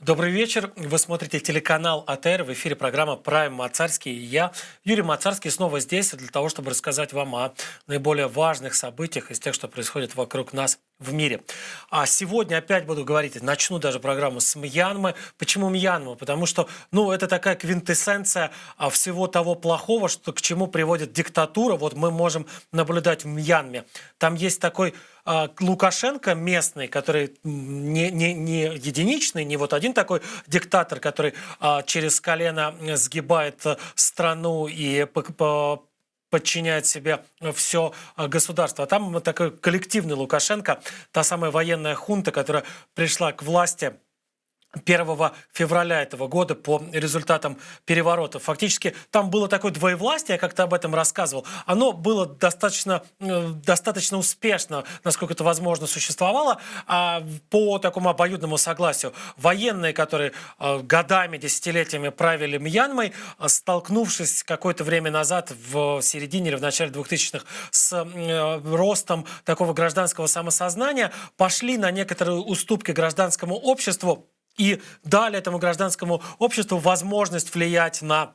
Добрый вечер. Вы смотрите телеканал АТР. В эфире программа «Прайм Мацарский». И я, Юрий Мацарский, снова здесь для того, чтобы рассказать вам о наиболее важных событиях из тех, что происходит вокруг нас в мире. А сегодня опять буду говорить, начну даже программу с Мьянмы. Почему Мьянма? Потому что, это такая квинтэссенция всего того плохого, что к чему приводит диктатура. Вот мы можем наблюдать в Мьянме. Там есть такой Лукашенко местный, который не единичный, не вот один такой диктатор, который через колено сгибает страну и подчиняет себе все государство. А там такой коллективный Лукашенко, та самая военная хунта, которая пришла к власти 1 февраля этого года по результатам переворота. Фактически там было такое двоевластие, я как-то об этом рассказывал. Оно было достаточно успешно, насколько это возможно, существовало, по такому обоюдному согласию. Военные, которые годами, десятилетиями правили Мьянмой, столкнувшись какое-то время назад, в середине или в начале 2000-х, с ростом такого гражданского самосознания, пошли на некоторые уступки гражданскому обществу, и дали этому гражданскому обществу возможность влиять на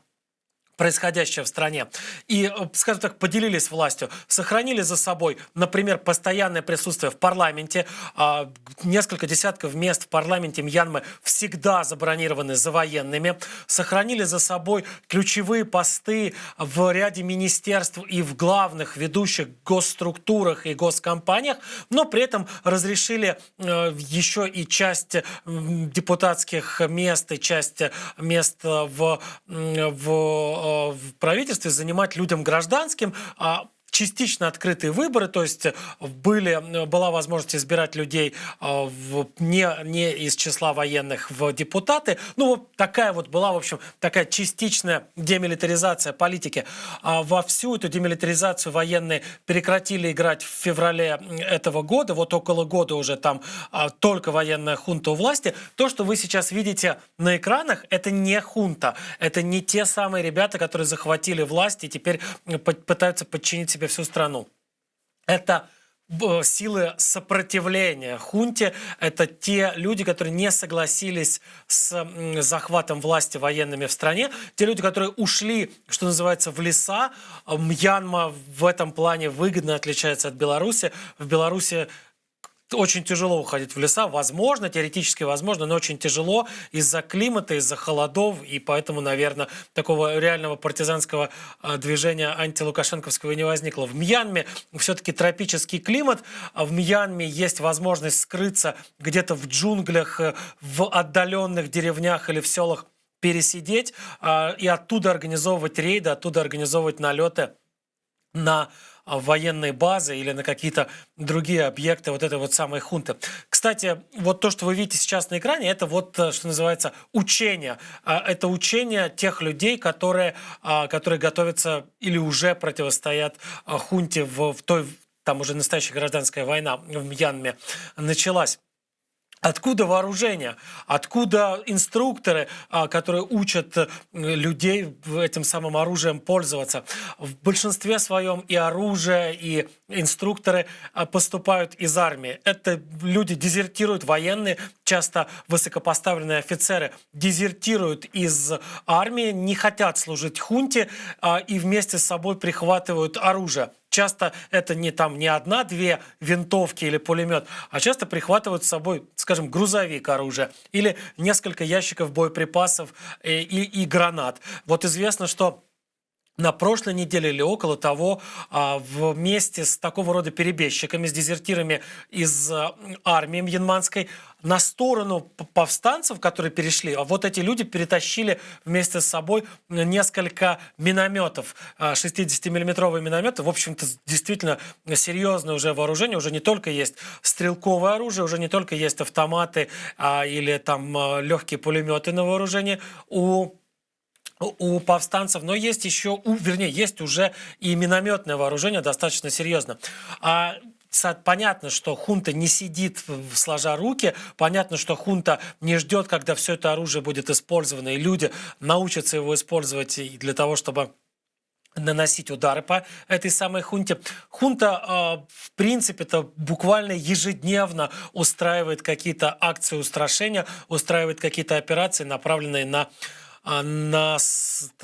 происходящее в стране. И, скажем так, поделились властью, сохранили за собой, например, постоянное присутствие в парламенте. Несколько десятков мест в парламенте Мьянмы всегда забронированы за военными. Сохранили за собой ключевые посты в ряде министерств и в главных ведущих госструктурах и госкомпаниях, но при этом разрешили еще и часть депутатских мест и часть мест в правительстве занимать людям гражданским, частично открытые выборы, то есть была возможность избирать людей не из числа военных в депутаты. Такая была, в общем, такая частичная демилитаризация политики. Во всю эту демилитаризацию военные прекратили играть в феврале этого года. Вот около года уже там только военная хунта у власти. То, что вы сейчас видите на экранах, это не хунта. Это не те самые ребята, которые захватили власть и теперь пытаются подчинить себе всю страну. Это силы сопротивления хунте, это те люди, которые не согласились с захватом власти военными в стране, те люди, которые ушли, что называется, в леса. Мьянма в этом плане выгодно отличается от Беларуси. В Беларуси очень тяжело уходить в леса, возможно, теоретически возможно, но очень тяжело из-за климата, из-за холодов, и поэтому, наверное, такого реального партизанского движения антилукашенковского не возникло. В Мьянме все-таки тропический климат, в Мьянме есть возможность скрыться где-то в джунглях, в отдаленных деревнях или в селах, пересидеть и оттуда организовывать рейды, оттуда организовывать налеты на военные базы или на какие-то другие объекты вот этой вот самой хунты. Кстати, вот то, что вы видите сейчас на экране, это что называется, учение. Это учение тех людей, которые готовятся или уже противостоят хунте в той, там уже настоящая гражданская война в Мьянме началась. Откуда вооружение? Откуда инструкторы, которые учат людей этим самым оружием пользоваться? В большинстве своем и оружие, и инструкторы поступают из армии. Это люди дезертируют, военные, часто высокопоставленные офицеры дезертируют из армии, не хотят служить хунте и вместе с собой прихватывают оружие. Часто это не одна-две винтовки или пулемет, а часто прихватывают с собой, скажем, грузовик оружия или несколько ящиков боеприпасов и гранат. Вот известно, что на прошлой неделе или около того вместе с такого рода перебежчиками, с дезертирами из армии мьянманской, на сторону повстанцев, которые перешли, вот эти люди перетащили вместе с собой несколько минометов, 60-миллиметровые минометы. В общем-то, действительно серьезное уже вооружение, уже не только есть стрелковое оружие, уже не только есть автоматы или легкие пулеметы на вооружении у повстанцев, но есть еще, есть уже и минометное вооружение достаточно серьезно. Понятно, что хунта не сидит сложа руки, понятно, что хунта не ждет, когда все это оружие будет использовано, и люди научатся его использовать для того, чтобы наносить удары по этой самой хунте. Хунта, в принципе-то, буквально ежедневно устраивает какие-то акции устрашения, устраивает какие-то операции, направленные на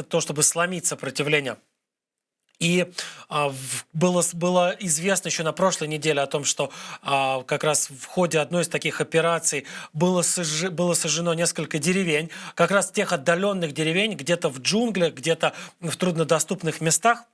то, чтобы сломить сопротивление. И было известно еще на прошлой неделе о том, что как раз в ходе одной из таких операций было сожжено несколько деревень, как раз тех отдаленных деревень, где-то в джунглях, где-то в труднодоступных местах,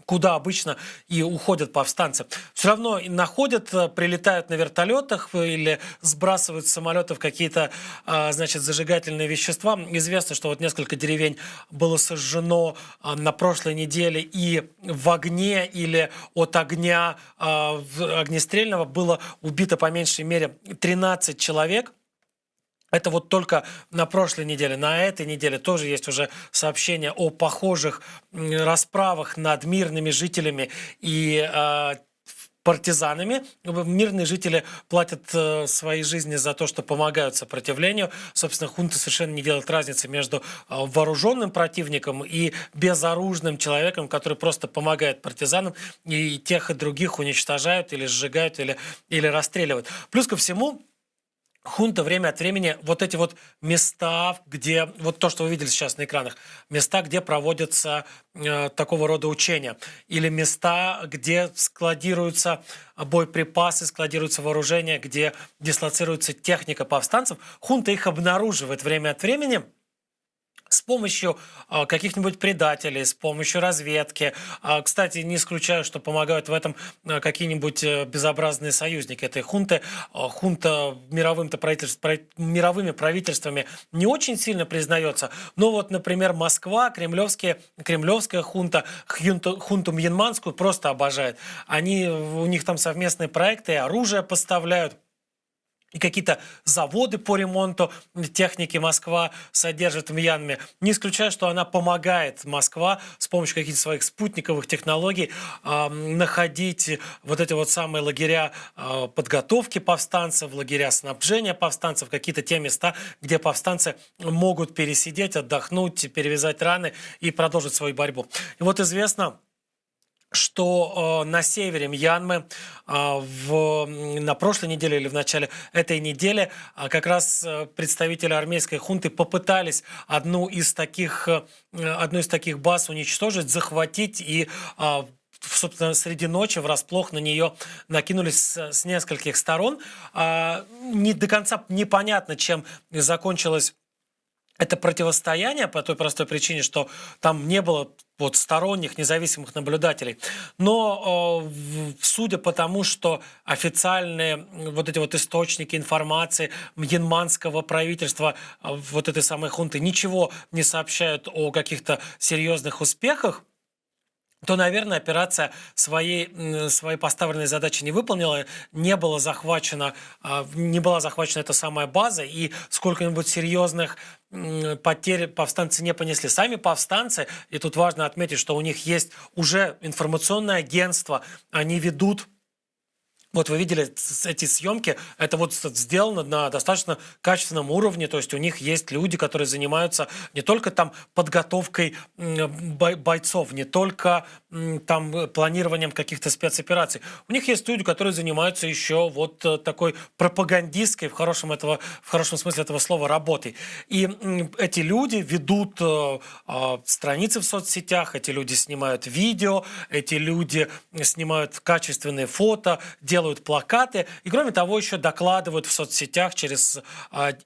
куда обычно и уходят повстанцы. Все равно находят, прилетают на вертолетах или сбрасывают с самолетов какие-то, значит, зажигательные вещества. Известно, что вот несколько деревень было сожжено на прошлой неделе, и в огне или от огня огнестрельного было убито по меньшей мере 13 человек. Это вот только на прошлой неделе. На этой неделе тоже есть уже сообщения о похожих расправах над мирными жителями и партизанами. Мирные жители платят своей жизни за то, что помогают сопротивлению. Собственно, хунта совершенно не делает разницы между вооруженным противником и безоружным человеком, который просто помогает партизанам, и тех и других уничтожают или сжигают, или расстреливают. Плюс ко всему, хунта время от времени вот эти вот места, где, вот то, что вы видели сейчас на экранах, места, где проводятся такого рода учения, или места, где складируются боеприпасы, складируются вооружения, где дислоцируется техника повстанцев, хунта их обнаруживает время от времени с помощью каких-нибудь предателей, с помощью разведки. Кстати, не исключаю, что помогают в этом какие-нибудь безобразные союзники этой хунты. Хунта мировыми правительствами не очень сильно признается. Но вот, например, Москва, кремлевская хунта, хунту мьянманскую просто обожает. У них там совместные проекты, оружие поставляют. И какие-то заводы по ремонту техники Москва содержит в Мьянме. Не исключаю, что она помогает Москва с помощью каких-то своих спутниковых технологий находить вот эти вот самые лагеря подготовки повстанцев, лагеря снабжения повстанцев, какие-то те места, где повстанцы могут пересидеть, отдохнуть, перевязать раны и продолжить свою борьбу. И вот известно, что на севере Мьянмы на прошлой неделе или в начале этой недели как раз представители армейской хунты попытались одну из таких баз уничтожить, захватить и собственно, среди ночи врасплох на нее накинулись с нескольких сторон. Не до конца непонятно, чем закончилось это противостояние по той простой причине, что там не было вот сторонних независимых наблюдателей. Но судя по тому, что официальные вот эти вот источники информации мьянманского правительства, вот этой самой хунты, ничего не сообщают о каких-то серьезных успехах, то, наверное, операция своей поставленной задачи не выполнила, не была захвачена эта самая база, и сколько-нибудь серьезных потерь повстанцы не понесли. Сами повстанцы, и тут важно отметить, что у них есть уже информационное агентство, они ведут. Вот вы видели эти съемки, это вот сделано на достаточно качественном уровне, то есть у них есть люди, которые занимаются не только там подготовкой бойцов, не только там планированием каких-то спецопераций. У них есть люди, которые занимаются еще вот такой пропагандистской, в хорошем смысле этого слова, работой. И эти люди ведут страницы в соцсетях, эти люди снимают видео, эти люди снимают качественные фото, делают плакаты и, кроме того, еще докладывают в соцсетях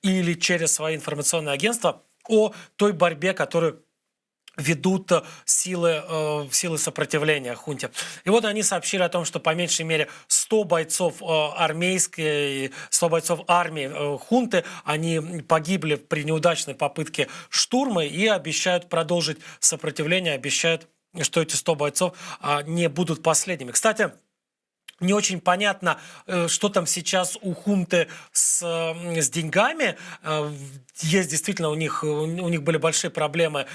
или через свои информационные агентства о той борьбе, которую ведут силы сопротивления хунте. И вот они сообщили о том, что по меньшей мере 100 бойцов армии хунты, они погибли при неудачной попытке штурма и обещают продолжить сопротивление, обещают, что эти 100 бойцов не будут последними. Кстати, Не очень понятно, что там сейчас у хунты с деньгами. Есть действительно у них были большие проблемы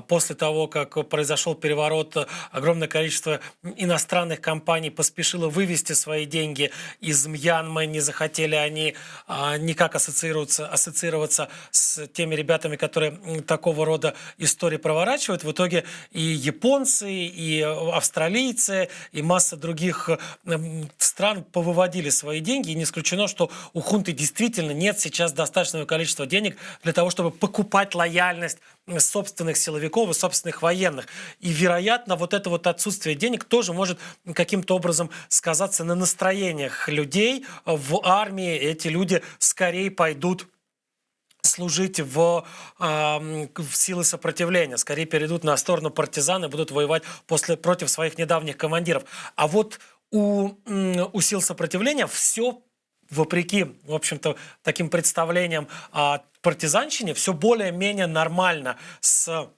после того, как произошел переворот. Огромное количество иностранных компаний поспешило вывести свои деньги из Мьянмы. Не захотели они никак ассоциироваться с теми ребятами, которые такого рода истории проворачивают. В итоге и японцы, и австралийцы, и масса других стран повыводили свои деньги, и не исключено, что у хунты действительно нет сейчас достаточного количества денег для того, чтобы покупать лояльность собственных силовиков и собственных военных. И, вероятно, вот это вот отсутствие денег тоже может каким-то образом сказаться на настроениях людей в армии. Эти люди скорее пойдут служить в силы сопротивления, скорее перейдут на сторону партизан и будут воевать против своих недавних командиров. А вот у сил сопротивления все, вопреки, в общем-то, таким представлениям о партизанщине, все более-менее нормально с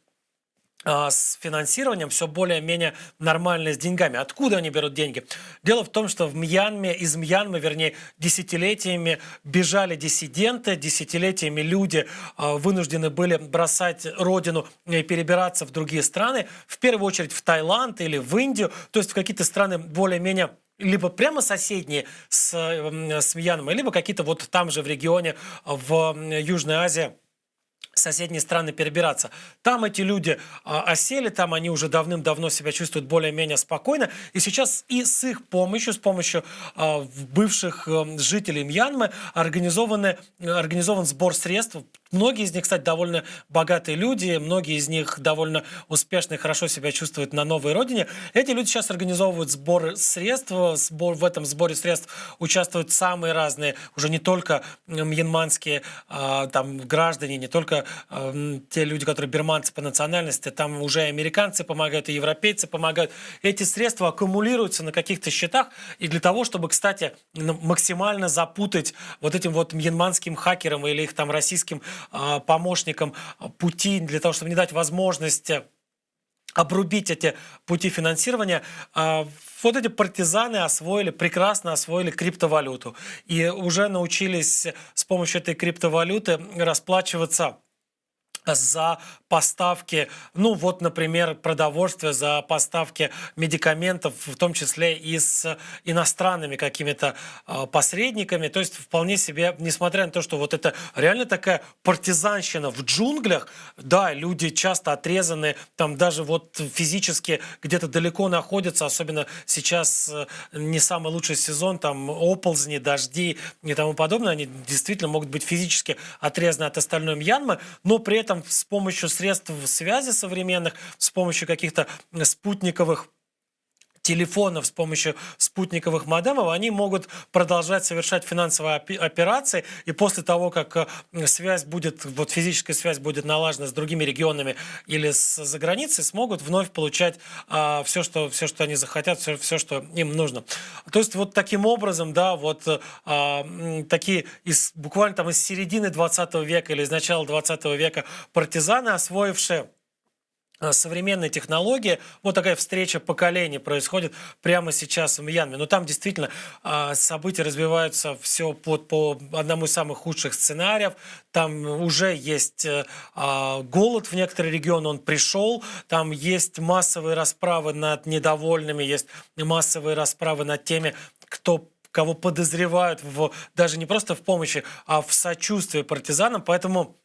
финансированием, все более-менее нормально с деньгами. Откуда они берут деньги? Дело в том, что из Мьянмы, вернее, десятилетиями бежали диссиденты, десятилетиями люди вынуждены были бросать родину и перебираться в другие страны, в первую очередь в Таиланд или в Индию, то есть в какие-то страны более-менее либо прямо соседние с Мьянмой, либо какие-то вот там же в регионе в Южной Азии, соседние страны перебираться. Там эти люди осели, там они уже давным-давно себя чувствуют более-менее спокойно. И сейчас и с их помощью, с помощью бывших жителей Мьянмы организован сбор средств. Многие из них, кстати, довольно богатые люди, многие из них довольно успешно и хорошо себя чувствуют на новой родине. Эти люди сейчас организовывают сбор средств. В этом сборе средств участвуют самые разные, уже не только мьянманские там граждане, не только те люди, которые бирманцы по национальности, там уже и американцы помогают, и европейцы помогают. Эти средства аккумулируются на каких-то счетах, и для того, чтобы, кстати, максимально запутать вот этим вот мьянманским хакерам или их там российским помощникам пути, для того, чтобы не дать возможности обрубить эти пути финансирования, вот эти партизаны прекрасно освоили криптовалюту и уже научились с помощью этой криптовалюты расплачиваться за поставки, ну вот, например, продовольствия, за поставки медикаментов, в том числе и с иностранными какими-то посредниками. То есть вполне себе, несмотря на то, что вот это реально такая партизанщина в джунглях, да, люди часто отрезаны, там даже вот физически где-то далеко находятся, особенно сейчас не самый лучший сезон, там оползни, дожди и тому подобное, они действительно могут быть физически отрезаны от остальной Мьянмы, но при этом с помощью средств связи современных, с помощью каких-то спутниковых телефонов, с помощью спутниковых модемов, они могут продолжать совершать финансовые операции, и после того, как физическая связь будет налажена с другими регионами или за границей, смогут вновь получать все, что они захотят, все, что им нужно. То есть вот таким образом, да, вот такие буквально там из середины 20 века или из начала 20 века партизаны, освоившие современные технологии, вот такая встреча поколений происходит прямо сейчас в Мьянме. Но там действительно события развиваются все по одному из самых худших сценариев. Там уже есть голод в некоторые регионы, он пришел. Там есть массовые расправы над недовольными, есть массовые расправы над теми, кого подозревают даже не просто в помощи, а в сочувствии партизанам. Поэтому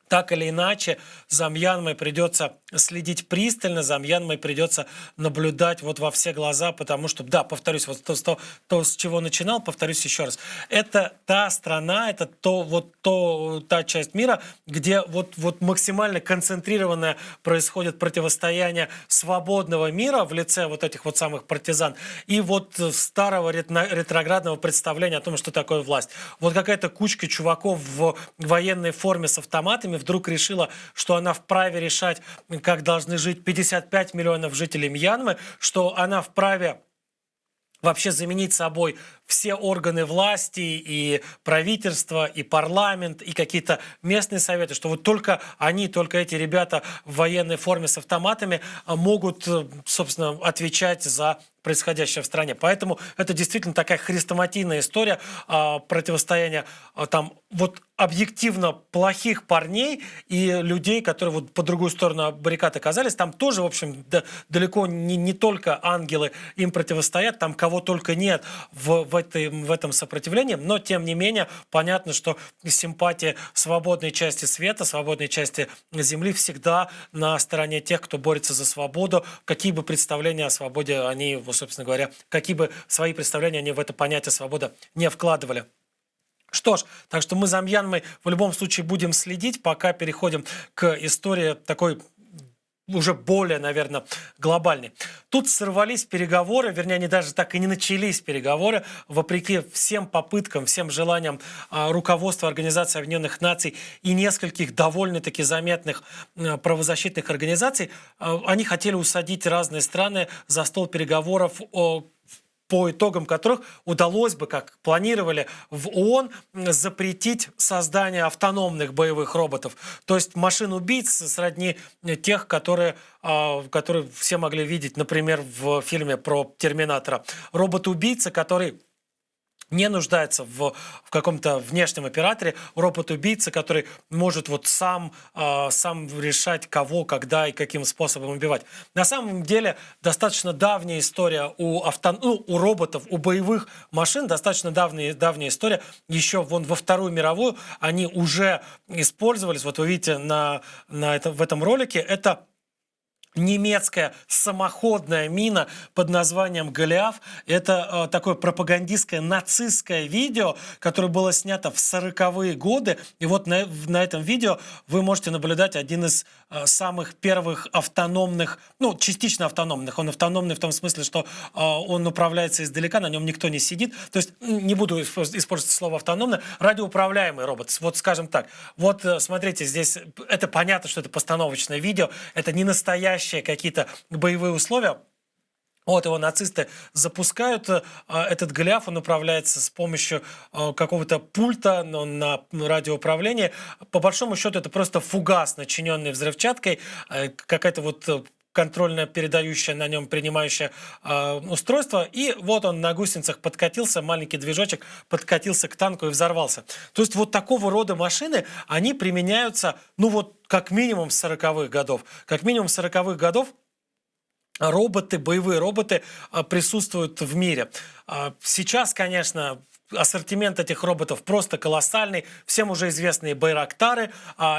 так или иначе, за Мьянмой придется следить пристально, за Мьянмой придется наблюдать вот во все глаза, потому что, да, повторюсь, вот то, с чего начинал, повторюсь еще раз, это та страна, это та часть мира, где вот максимально концентрированное происходит противостояние свободного мира в лице вот этих вот самых партизан и вот старого ретроградного представления о том, что такое власть. Вот какая-то кучка чуваков в военной форме с автоматами вдруг решила, что она вправе решать, как должны жить 55 миллионов жителей Мьянмы, что она вправе вообще заменить собой все органы власти, и правительство, и парламент, и какие-то местные советы, что вот только они, только эти ребята в военной форме с автоматами могут, собственно, отвечать за происходящее в стране. Поэтому это действительно такая хрестоматийная история противостояния там вот объективно плохих парней и людей, которые вот по другую сторону баррикад оказались. Там тоже, в общем, далеко не только ангелы им противостоят, там кого только нет в этом сопротивлении, но тем не менее понятно, что симпатия свободной части света, свободной части Земли всегда на стороне тех, кто борется за свободу, какие бы представления о свободе они, собственно говоря, какие бы свои представления они в это понятие свобода не вкладывали. Что ж, так что мы за Мьянмой в любом случае будем следить, пока переходим к истории такой уже более, наверное, глобальной. Тут сорвались переговоры, вернее, они даже так и не начались переговоры, вопреки всем попыткам, всем желаниям руководства Организации Объединенных Наций и нескольких довольно-таки заметных правозащитных организаций. Они хотели усадить разные страны за стол переговоров по итогам которых удалось бы, как планировали в ООН, запретить создание автономных боевых роботов. То есть машин-убийц сродни тех, которые все могли видеть, например, в фильме про Терминатора. Робот-убийца, который не нуждается в каком-то внешнем операторе, робот-убийца, который может вот сам решать, кого, когда и каким способом убивать. На самом деле достаточно давняя история у роботов, у боевых машин, достаточно давняя история. Еще во Вторую мировую они уже использовались. Вот вы видите в этом ролике, это немецкая самоходная мина под названием «Голиаф». Это такое пропагандистское нацистское видео, которое было снято в 40-е годы. И вот на этом видео вы можете наблюдать один из самых первых автономных, частично автономных. Он автономный в том смысле, что он управляется издалека, на нем никто не сидит. То есть не буду использовать слово «автономный», радиоуправляемый робот. Вот скажем так. Вот смотрите, здесь это понятно, что это постановочное видео, это не настоящее какие-то боевые условия. Вот его нацисты запускают, этот Голиаф, он управляется с помощью какого-то пульта на радиоуправлении. По большому счету это просто фугас, начиненный взрывчаткой, какая-то вот контрольно-передающее на нем принимающее устройство. И вот он на гусеницах подкатился, маленький движочек подкатился к танку и взорвался. То есть вот такого рода машины, они применяются, как минимум с 40-х годов. Как минимум с 40-х годов боевые роботы присутствуют в мире. Сейчас, конечно, ассортимент этих роботов просто колоссальный. Всем уже известные байрактары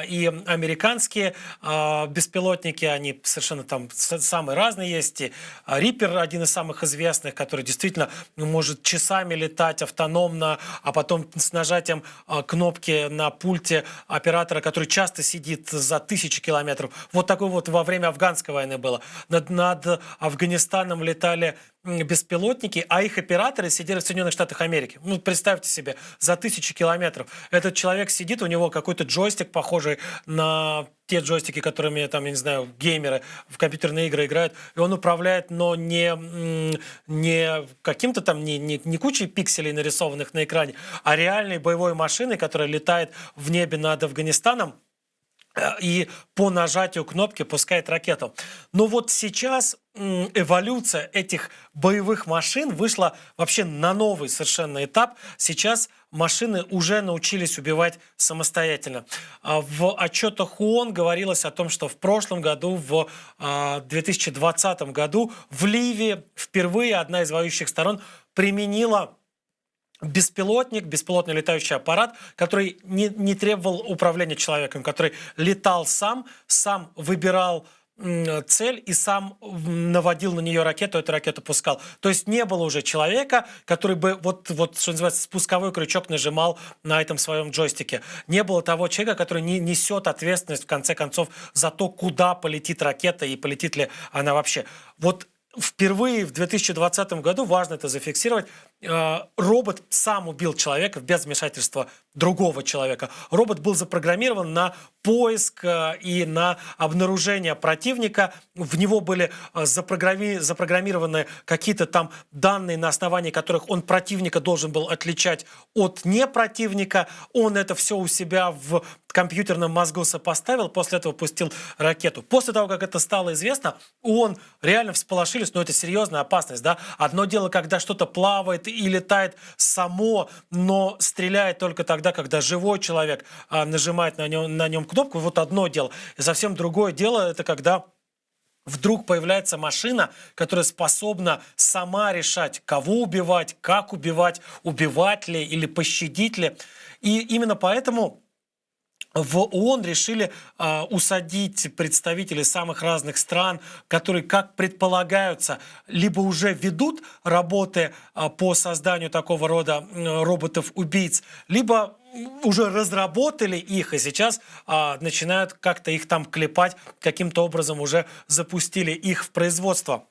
и американские беспилотники, они совершенно там самые разные есть. И Риппер один из самых известных, который действительно может часами летать автономно, а потом с нажатием кнопки на пульте оператора, который часто сидит за 1000 километров. Вот такое вот во время афганской войны было. Над Афганистаном летали беспилотники, а их операторы сидели в Соединенных Штатах Америки. Представьте себе, за 1000 километров. Этот человек сидит, у него какой-то джойстик, похожий на те джойстики, которыми, там, я не знаю, геймеры в компьютерные игры играют, и он управляет, но не каким-то там, не кучей пикселей, нарисованных на экране, а реальной боевой машиной, которая летает в небе над Афганистаном и по нажатию кнопки пускает ракету. Но вот сейчас эволюция этих боевых машин вышла вообще на новый совершенно этап. Сейчас машины уже научились убивать самостоятельно. В отчетах ООН говорилось о том, что в прошлом году, в 2020 году в Ливии впервые одна из воюющих сторон применила беспилотный летающий аппарат, который не требовал управления человеком, который летал сам выбирал цель и сам наводил на нее ракету, эту ракету пускал. То есть не было уже человека, который бы вот что называется, спусковой крючок нажимал на этом своем джойстике. Не было того человека, который не несет ответственность в конце концов за то, куда полетит ракета и полетит ли она вообще. Вот впервые в 2020 году, важно это зафиксировать, робот сам убил человека без вмешательства другого человека. Робот был запрограммирован на поиск и на обнаружение противника. В него были запрограммированы какие-то там данные, на основании которых он противника должен был отличать от непротивника. Он это все у себя в компьютерном мозгу сопоставил, после этого пустил ракету. После того, как это стало известно, он реально всполошились, но это серьезная опасность, да. Одно дело, когда что-то плавает и летает само, но стреляет только тогда, когда живой человек нажимает на нем кнопку, вот одно дело. И совсем другое дело, это когда вдруг появляется машина, которая способна сама решать, кого убивать, как убивать, убивать ли или пощадить ли. И именно поэтому в ООН решили усадить представителей самых разных стран, которые, как предполагаются, либо уже ведут работы по созданию такого рода роботов-убийц, либо уже разработали их и сейчас начинают как-то их там клепать, каким-то образом уже запустили их в производство.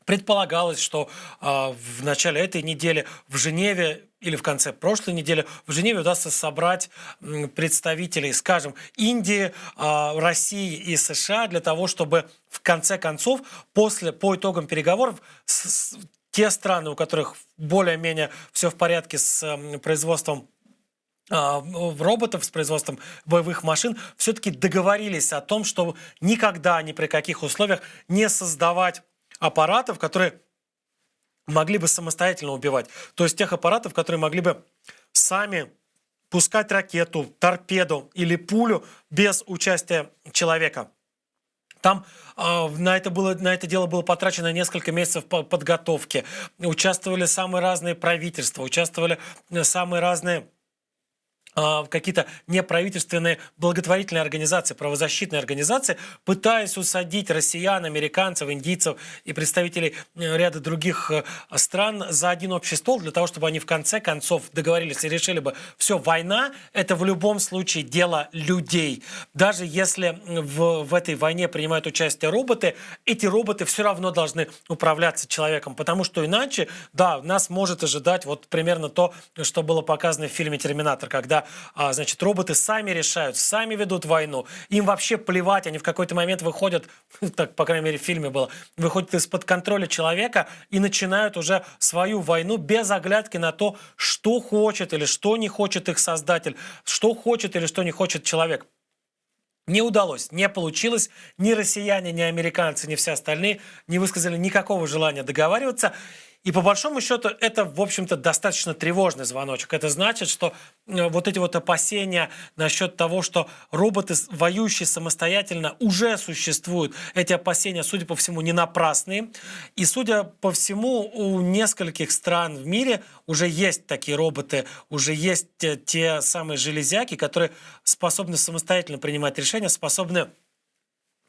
Предполагалось, что в начале этой недели в Женеве или в конце прошлой недели в Женеве удастся собрать представителей, скажем, Индии, России и США для того, чтобы в конце концов, по итогам переговоров, те страны, у которых более-менее все в порядке с производством роботов, с производством боевых машин, все-таки договорились о том, что никогда, ни при каких условиях не создавать аппаратов, которые могли бы самостоятельно убивать. То есть тех аппаратов, которые могли бы сами пускать ракету, торпеду или пулю без участия человека. Там на это дело было потрачено несколько месяцев подготовки. Участвовали самые разные правительства, участвовали самые разные какие-то неправительственные благотворительные организации, правозащитные организации, пытаясь усадить россиян, американцев, индийцев и представителей ряда других стран за один общий стол, для того, чтобы они в конце концов договорились и решили бы, все, война – это в любом случае дело людей. Даже если в этой войне принимают участие роботы, эти роботы все равно должны управляться человеком, потому что иначе, да, нас может ожидать вот примерно то, что было показано в фильме «Терминатор», когда значит, роботы сами решают, сами ведут войну. Им вообще плевать, они в какой-то момент выходят, так, по крайней мере, в фильме было, выходят из-под контроля человека и начинают уже свою войну без оглядки на то, что хочет или что не хочет их создатель, что хочет или что не хочет человек. Не удалось, не получилось. Ни россияне, ни американцы, ни все остальные не высказали никакого желания договариваться. И по большому счету это, в общем-то, достаточно тревожный звоночек. Это значит, что вот эти вот опасения насчет того, что роботы, воюющие самостоятельно, уже существуют, эти опасения, судя по всему, не напрасные. И, судя по всему, у нескольких стран в мире уже есть такие роботы, уже есть те самые железяки, которые способны самостоятельно принимать решения, способны,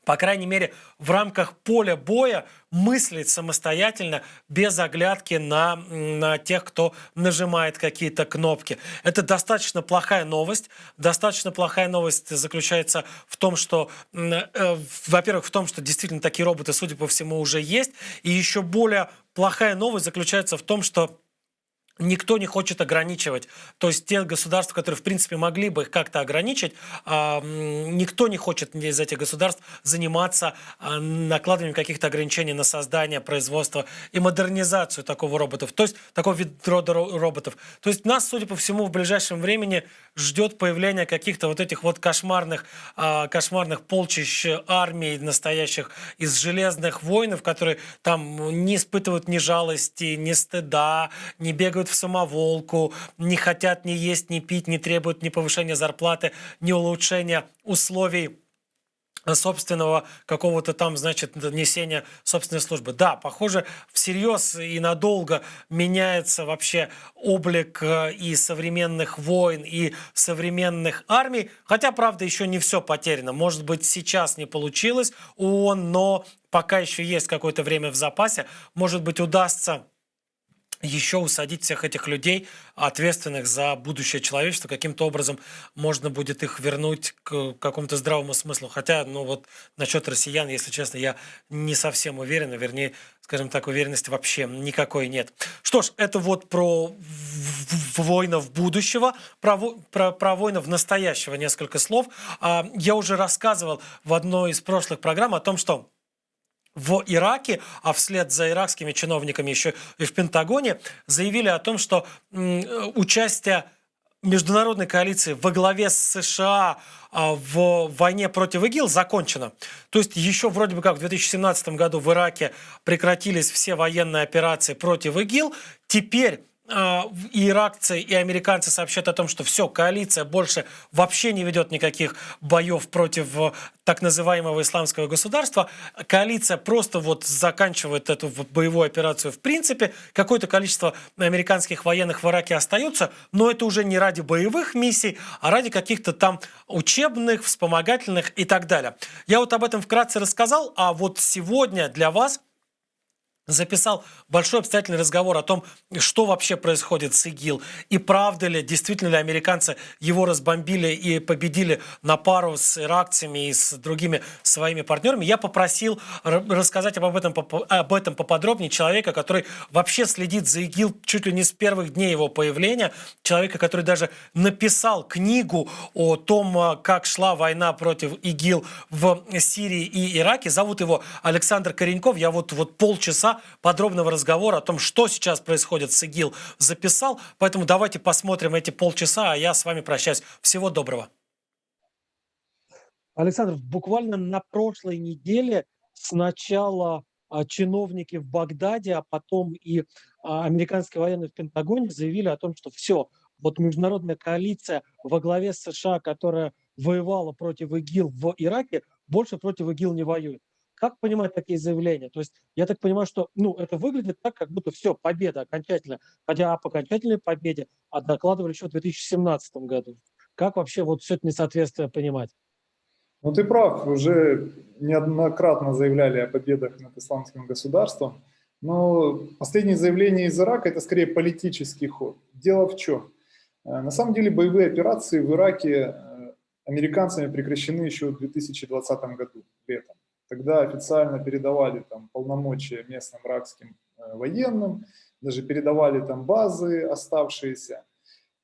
по крайней мере, в рамках поля боя мыслить самостоятельно, без оглядки на тех, кто нажимает какие-то кнопки. Это достаточно плохая новость. Достаточно плохая новость заключается в том, что, во-первых, в том, что действительно такие роботы, судя по всему, уже есть. И еще более плохая новость заключается в том, что никто не хочет ограничивать. То есть те государства, которые, в принципе, могли бы их как-то ограничить, никто не хочет из этих государств заниматься накладыванием каких-то ограничений на создание, производство и модернизацию такого роботов, то есть такого вида роботов. То есть нас, судя по всему, в ближайшем времени ждет появление каких-то вот этих вот кошмарных полчищ армий настоящих из железных воинов, которые там не испытывают ни жалости, ни стыда, не бегают в самоволку, не хотят ни есть, ни пить, не требуют ни повышения зарплаты, ни улучшения условий собственного какого-то там, значит, несения собственной службы. Да, похоже, всерьез и надолго меняется вообще облик и современных войн, и современных армий, хотя, правда, еще не все потеряно. Может быть, сейчас не получилось у ООН, но пока еще есть какое-то время в запасе, может быть, удастся еще усадить всех этих людей, ответственных за будущее человечества, каким-то образом можно будет их вернуть к какому-то здравому смыслу. Хотя, ну вот, насчет россиян, если честно, я не совсем уверен, вернее, скажем так, уверенности вообще никакой нет. Что ж, это вот про воинов будущего, про воинов настоящего несколько слов. Я уже рассказывал в одной из прошлых программ о том, что в Ираке, а вслед за иракскими чиновниками еще и в Пентагоне, заявили о том, что участие международной коалиции во главе с США в войне против ИГИЛ закончено. То есть еще вроде бы как в 2017 году в Ираке прекратились все военные операции против ИГИЛ. Теперь и иракцы, и американцы сообщают о том, что все, коалиция больше вообще не ведет никаких боев против так называемого исламского государства. Коалиция просто вот заканчивает эту боевую операцию в принципе. Какое-то количество американских военных в Ираке остается, но это уже не ради боевых миссий, а ради каких-то там учебных, вспомогательных и так далее. Я вот об этом вкратце рассказал, а вот сегодня для вас записал большой обстоятельный разговор о том, что вообще происходит с ИГИЛ, и правда ли, действительно ли американцы его разбомбили и победили на пару с иракцами и с другими своими партнерами. Я попросил рассказать об этом поподробнее человека, который вообще следит за ИГИЛ чуть ли не с первых дней его появления, человека, который даже написал книгу о том, как шла война против ИГИЛ в Сирии и Ираке. Зовут его Александр Кореньков. Я вот полчаса подробного разговора о том, что сейчас происходит с ИГИЛ, записал. Поэтому давайте посмотрим эти полчаса, а я с вами прощаюсь. Всего доброго. Александр, буквально на прошлой неделе сначала чиновники в Багдаде, а потом и американские военные в Пентагоне заявили о том, что все, вот международная коалиция во главе с США, которая воевала против ИГИЛ в Ираке, больше против ИГИЛ не воюет. Как понимать такие заявления? То есть я так понимаю, что это выглядит так, как будто все, победа окончательная. Хотя об окончательной победе докладывали еще в 2017 году. Как вообще вот все это несоответствие понимать? Ну, ты прав, уже неоднократно заявляли о победах над исламским государством, но последнее заявление из Ирака – это скорее политический ход. Дело в чем? На самом деле боевые операции в Ираке американцами прекращены еще в 2020 году, летом. Тогда официально передавали там полномочия местным иракским военным, даже передавали там базы оставшиеся.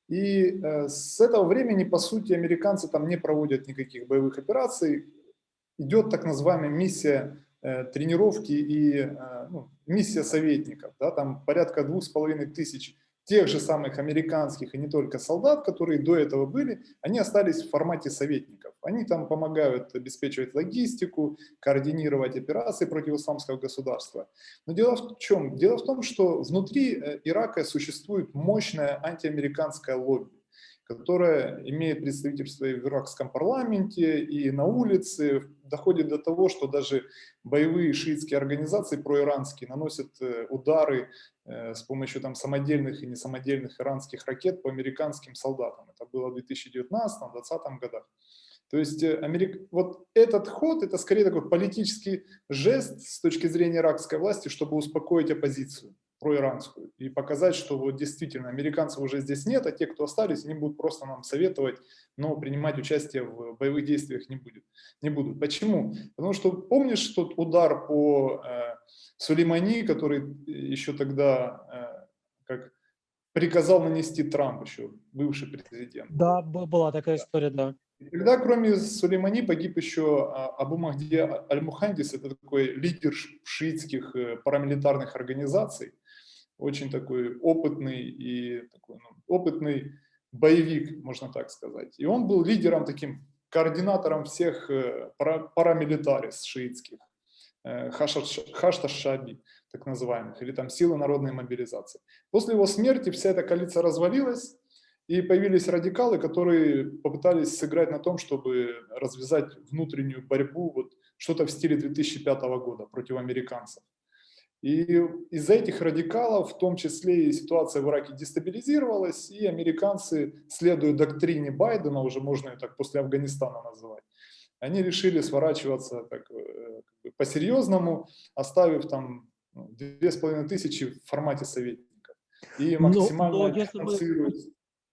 И с этого времени, по сути, американцы там не проводят никаких боевых операций. Идет так называемая миссия тренировки и миссия советников. Да, там порядка 2500 тех же самых американских и не только солдат, которые до этого были, они остались в формате советников. Они там помогают обеспечивать логистику, координировать операции против исламского государства. Но дело в чем? Дело в том, что внутри Ирака существует мощное антиамериканское лобби, которая имеет представительство и в иракском парламенте, и на улице. Доходит до того, что даже боевые шиитские организации проиранские наносят удары с помощью там самодельных и несамодельных иранских ракет по американским солдатам. Это было в 2019-2020 годах. То есть вот этот ход, это скорее такой политический жест с точки зрения иракской власти, чтобы успокоить оппозицию проиранскую и показать, что вот действительно американцев уже здесь нет, а те, кто остались, они будут просто нам советовать, но принимать участие в боевых действиях не будут. Почему? Потому что помнишь тот удар по Сулеймани, который еще тогда как приказал нанести Трамп, еще бывший президент. Да, была такая история, да. И тогда, кроме Сулеймани, погиб еще Абу Махди аль-Мухандис, это такой лидер шиитских парамилитарных организаций, очень такой опытный и такой, опытный боевик, можно так сказать. И он был лидером, таким координатором всех парамилитарис шиитских, Хашд-аш-Шааби, так называемых, или там силы народной мобилизации. После его смерти вся эта коалиция развалилась, и появились радикалы, которые попытались сыграть на том, чтобы развязать внутреннюю борьбу, вот что-то в стиле 2005 года против американцев. И из-за этих радикалов, в том числе и ситуация в Ираке дестабилизировалась, и американцы, следуя доктрине Байдена, уже можно ее так после Афганистана называть, они решили сворачиваться так, по-серьезному, оставив там 2500 в формате советников. И максимально финансируют.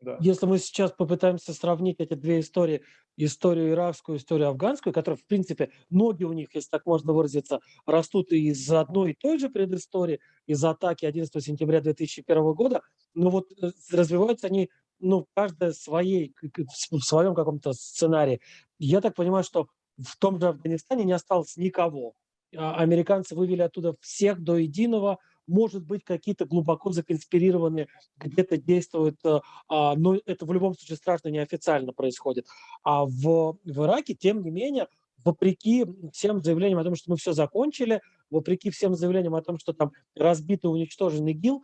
Да. Если мы сейчас попытаемся сравнить эти две истории, историю иракскую, историю афганскую, которые, в принципе, ноги у них, если так можно выразиться, растут из одной и той же предыстории, из атаки 11 сентября 2001 года, но вот развиваются они, ну, каждая своей, в своем каком-то сценарии. Я так понимаю, что в том же Афганистане не осталось никого. Американцы вывели оттуда всех до единого, может быть, какие-то глубоко законспирированные где-то действуют, но это в любом случае страшно неофициально происходит. А в Ираке, тем не менее, вопреки всем заявлениям о том, что мы все закончили, вопреки всем заявлениям о том, что там разбит и уничтожен ИГИЛ,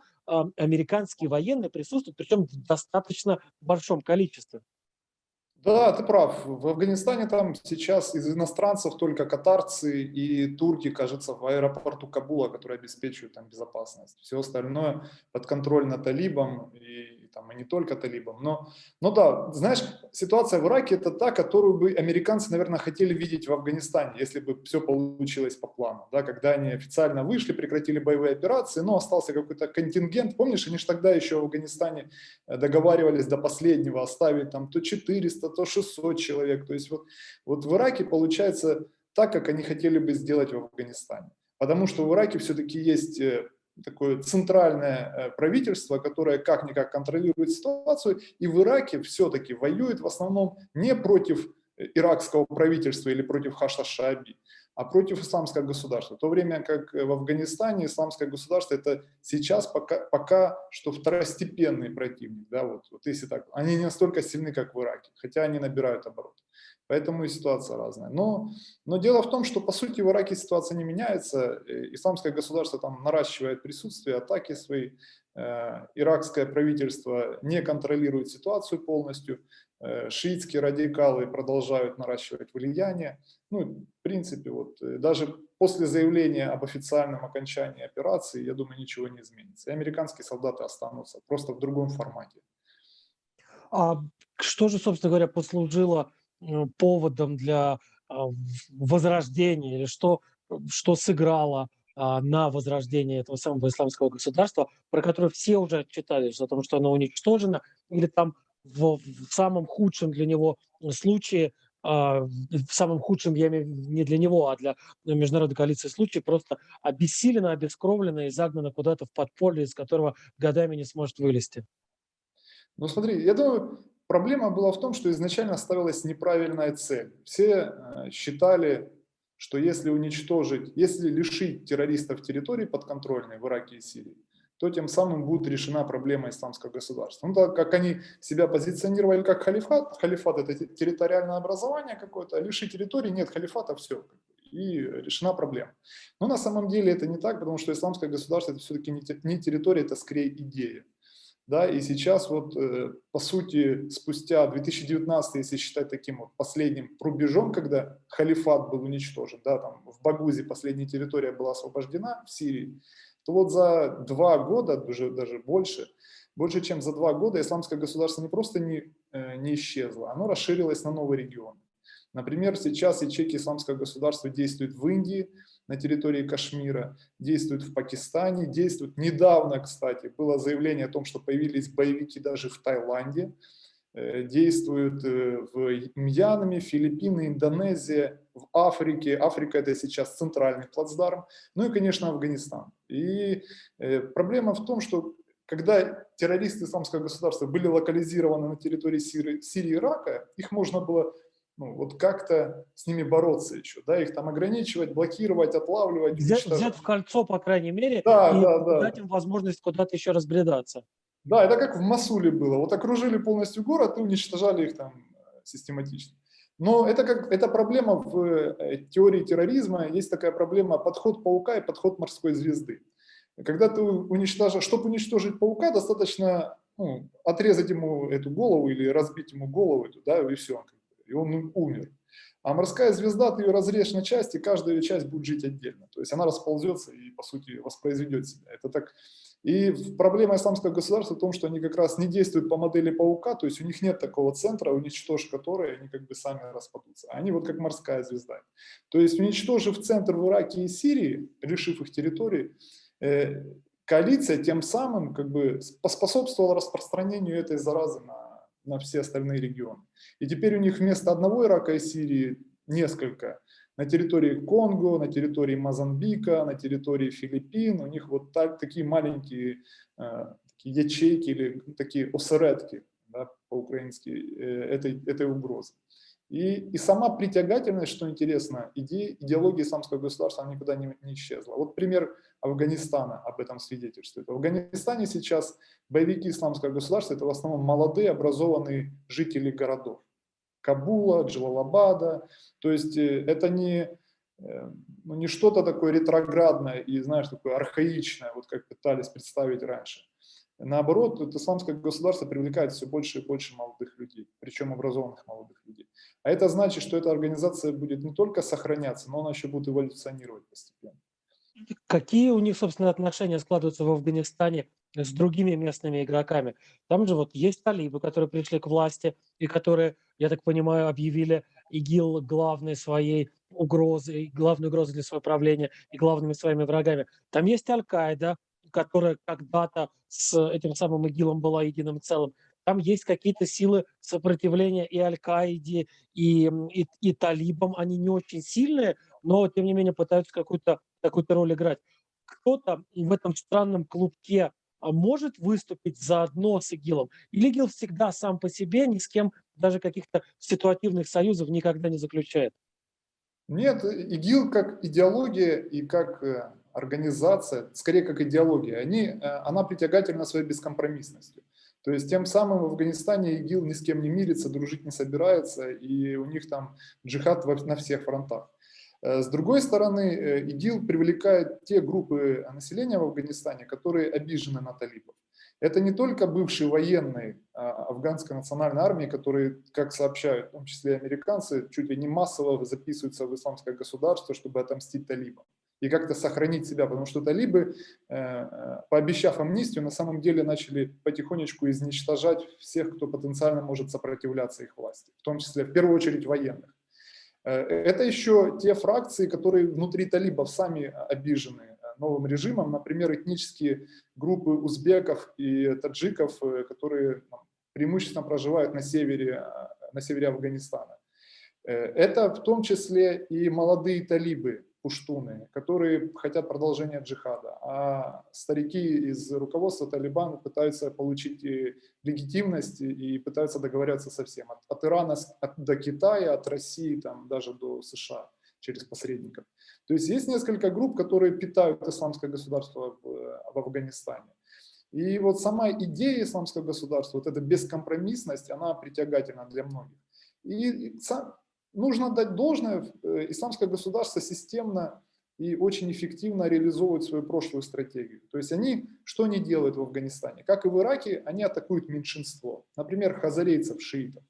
американские военные присутствуют, причем в достаточно большом количестве. Да, ты прав. В Афганистане там сейчас из иностранцев только катарцы и турки, кажется, в аэропорту Кабула, которые обеспечивают там безопасность. Все остальное подконтрольно талибам и не только талибам. Но да, знаешь, ситуация в Ираке это та, которую бы американцы, наверное, хотели видеть в Афганистане, если бы все получилось по плану. Да, когда они официально вышли, прекратили боевые операции, но остался какой-то контингент. Помнишь, они же тогда еще в Афганистане договаривались до последнего оставить там то 400, то 600 человек. То есть вот в Ираке получается так, как они хотели бы сделать в Афганистане. Потому что в Ираке все-таки есть такое центральное правительство, которое как-никак контролирует ситуацию, и в Ираке все-таки воюет в основном не против иракского правительства или против Хашд-аш-Шааби, а против исламского государства. В то время как в Афганистане исламское государство это сейчас пока что второстепенный противник. Да, вот если так, они не настолько сильны, как в Ираке, хотя они набирают обороты. Поэтому и ситуация разная. Но дело в том, что по сути в Ираке ситуация не меняется. Исламское государство там наращивает присутствие, атаки свои. Иракское правительство не контролирует ситуацию полностью. Шиитские радикалы продолжают наращивать влияние. Ну, в принципе, даже после заявления об официальном окончании операции, я думаю, ничего не изменится. И американские солдаты останутся просто в другом формате. А что же, собственно говоря, послужило поводом для возрождения, или что сыграло на возрождение этого самого исламского государства, про которое все уже отчитались о том, что оно уничтожено, или там в самом худшем для него случае, в самом худшем, я имею в виду не для него, а для международной коалиции случае, просто обессилено, обескровлено и загнано куда-то в подполье, из которого годами не сможет вылезти. Ну смотри, я думаю, проблема была в том, что изначально ставилась неправильная цель. Все считали, что если уничтожить, если лишить террористов территории подконтрольной в Ираке и Сирии, то тем самым будет решена проблема исламского государства. Ну, так как они себя позиционировали как халифат, халифат это территориальное образование какое-то, а лишить территории нет халифата, все, и решена проблема. Но на самом деле это не так, потому что исламское государство это все-таки не территория, это скорее идея. Да, и сейчас по сути, спустя 2019, если считать таким вот последним рубежом, когда халифат был уничтожен, да, там в Багузе последняя территория была освобождена в Сирии, то вот за 2 года, уже даже больше чем за 2 года исламское государство не просто не исчезло, оно расширилось на новые регионы. Например, сейчас ячейки исламского государства действуют в Индии, на территории Кашмира, действуют в Пакистане, действуют недавно, кстати, было заявление о том, что появились боевики даже в Таиланде, действуют в Мьянме, Филиппины, Индонезия, в Африке. Африка это сейчас центральный плацдарм, ну и, конечно, Афганистан. И проблема в том, что когда террористы исламского государства были локализированы на территории Сирии и Ирака, их можно было вот как-то с ними бороться еще, да, их там ограничивать, блокировать, отлавливать, Взять уничтожать. в кольцо, по крайней мере, Да, и да, дать да. им возможность куда-то еще разбредаться. Да, это как в Масуле было. Вот окружили полностью город и уничтожали их там систематично. Но это проблема в теории терроризма. Есть такая проблема подход паука и подход морской звезды. Когда ты уничтожаешь, чтобы уничтожить паука, достаточно отрезать ему эту голову или разбить ему голову, да, и все, и он умер. А морская звезда, ты ее разрежешь на части, каждая ее часть будет жить отдельно. То есть она расползется и, по сути, воспроизведет себя. Это так. И проблема исламского государства в том, что они как раз не действуют по модели паука, то есть у них нет такого центра, уничтожив который, они как бы сами распадутся. Они вот как морская звезда. То есть уничтожив центр в Ираке и Сирии, лишив их территории, коалиция тем самым как бы поспособствовала распространению этой заразы на на все остальные регионы. И теперь у них вместо одного Ирака и Сирии несколько. На территории Конго, на территории Мозамбика, на территории Филиппин. У них вот такие маленькие такие ячейки или такие осередки, да, по-украински, этой угрозы. И сама притягательность, что интересно, идеология исламского государства, она никуда не исчезла. Вот пример Афганистана об этом свидетельствует. В Афганистане сейчас боевики исламского государства – это в основном молодые, образованные жители городов. Кабула, Джалалабада. То есть это не что-то такое ретроградное и, знаешь, такое архаичное, вот как пытались представить раньше. Наоборот, это исламское государство привлекает все больше и больше молодых людей, причем образованных молодых людей. А это значит, что эта организация будет не только сохраняться, но она еще будет эволюционировать постепенно. Какие у них, собственно, отношения складываются в Афганистане с другими местными игроками? Там же вот есть талибы, которые пришли к власти и которые, я так понимаю, объявили ИГИЛ главной своей угрозой, главной угрозой для своего правления и главными своими врагами. Там есть Аль-Каида, которая когда-то с этим самым ИГИЛом была единым целым. Там есть какие-то силы сопротивления и Аль-Каиде, и талибам. Они не очень сильные, но, тем не менее, пытаются какую-то роль играть. Кто-то в этом странном клубке может выступить заодно с ИГИЛом? Или ИГИЛ всегда сам по себе, ни с кем даже каких-то ситуативных союзов никогда не заключает? Нет, ИГИЛ как идеология и как организация, скорее как идеология, она притягательна своей бескомпромиссностью. То есть тем самым в Афганистане ИГИЛ ни с кем не мирится, дружить не собирается, и у них там джихад на всех фронтах. С другой стороны, ИГИЛ привлекает те группы населения в Афганистане, которые обижены на талибов. Это не только бывшие военные афганской национальной армии, которые, как сообщают, в том числе американцы, чуть ли не массово записываются в исламское государство, чтобы отомстить талибам и как-то сохранить себя, потому что талибы, пообещав амнистию, на самом деле начали потихонечку изничтожать всех, кто потенциально может сопротивляться их власти, в том числе, в первую очередь, военных. Это еще те фракции, которые внутри талибов сами обижены новым режимом, например, этнические группы узбеков и таджиков, которые преимущественно проживают на севере Афганистана. Это в том числе и молодые талибы, пуштуны, которые хотят продолжения джихада, а старики из руководства Талибана пытаются получить легитимность и пытаются договориться со всем. От Ирана до Китая, от России там, даже до США через посредников. То есть есть несколько групп, которые питают исламское государство в Афганистане. И вот сама идея исламского государства, вот эта бескомпромиссность, она притягательна для многих. И нужно дать должное, исламское государство системно и очень эффективно реализовывает свою прошлую стратегию. То есть что они делают в Афганистане? Как и в Ираке, они атакуют меньшинство. Например, хазарейцев, шиитов.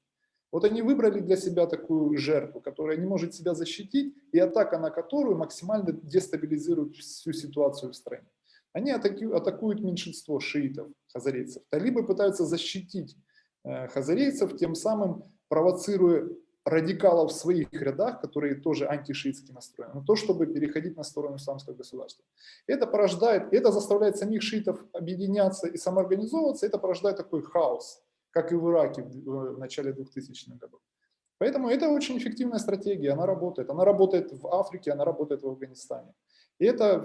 Вот они выбрали для себя такую жертву, которая не может себя защитить, и атака на которую максимально дестабилизирует всю ситуацию в стране. Они атакуют меньшинство шиитов, хазарейцев. Талибы пытаются защитить хазарейцев, тем самым провоцируя радикалов в своих рядах, которые тоже антишиитски настроены, на то, чтобы переходить на сторону исламского государства. Это заставляет самих шиитов объединяться и самоорганизовываться, это порождает такой хаос, как и в Ираке в начале 2000-х годов. Поэтому это очень эффективная стратегия, она работает. Она работает в Африке, она работает в Афганистане. И это